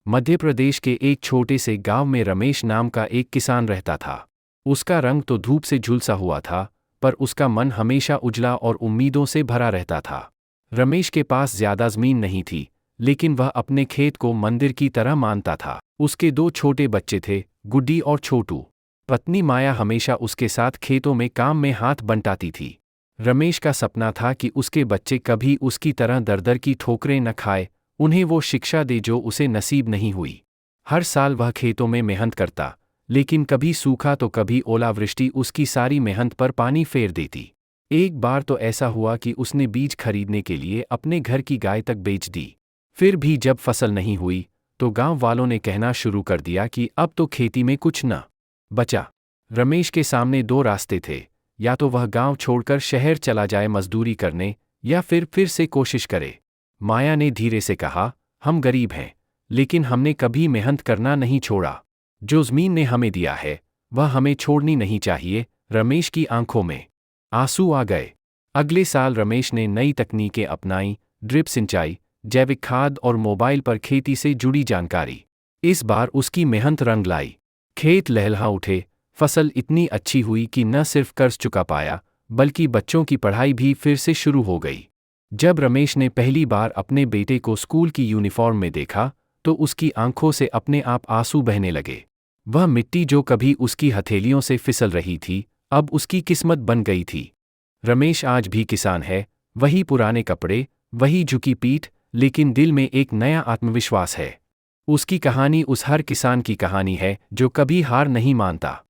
मध्य प्रदेश के एक छोटे से गांव में रमेश नाम का एक किसान रहता था। उसका रंग तो धूप से झुलसा हुआ था, पर उसका मन हमेशा उजला और उम्मीदों से भरा रहता था। रमेश के पास ज्यादा जमीन नहीं थी, लेकिन वह अपने खेत को मंदिर की तरह मानता था। उसके दो छोटे बच्चे थे, गुड्डी और छोटू। पत्नी माया हमेशा उसके साथ खेतों में काम में हाथ बंटाती थी। रमेश का सपना था कि उसके बच्चे कभी उसकी तरह दर-दर की ठोकरें न खाए, उन्हें वो शिक्षा दे जो उसे नसीब नहीं हुई। हर साल वह खेतों में मेहनत करता, लेकिन कभी सूखा तो कभी ओलावृष्टि उसकी सारी मेहनत पर पानी फेर देती। एक बार तो ऐसा हुआ कि उसने बीज खरीदने के लिए अपने घर की गाय तक बेच दी। फिर भी जब फसल नहीं हुई, तो गांव वालों ने कहना शुरू कर दिया कि अब तो खेती में कुछ न बचा। रमेश के सामने दो रास्ते थे, या तो वह गांव छोड़कर शहर चला जाए मजदूरी करने, या फिर से कोशिश करे। माया ने धीरे से कहा, हम गरीब हैं, लेकिन हमने कभी मेहनत करना नहीं छोड़ा। जो ज़मीन ने हमें दिया है, वह हमें छोड़नी नहीं चाहिए। रमेश की आंखों में आंसू आ गए। अगले साल रमेश ने नई तकनीकें अपनाई, ड्रिप सिंचाई, जैविक खाद और मोबाइल पर खेती से जुड़ी जानकारी। इस बार उसकी मेहनत रंग लाई। खेत लहलहा उठे, फसल इतनी अच्छी हुई कि न सिर्फ कर्ज चुका पाया, बल्कि बच्चों की पढ़ाई भी फिर से शुरू हो गई। जब रमेश ने पहली बार अपने बेटे को स्कूल की यूनिफॉर्म में देखा, तो उसकी आंखों से अपने आप आंसू बहने लगे। वह मिट्टी जो कभी उसकी हथेलियों से फिसल रही थी, अब उसकी किस्मत बन गई थी। रमेश आज भी किसान है, वही पुराने कपड़े, वही झुकी पीठ, लेकिन दिल में एक नया आत्मविश्वास है। उसकी कहानी उस हर किसान की कहानी है जो कभी हार नहीं मानता।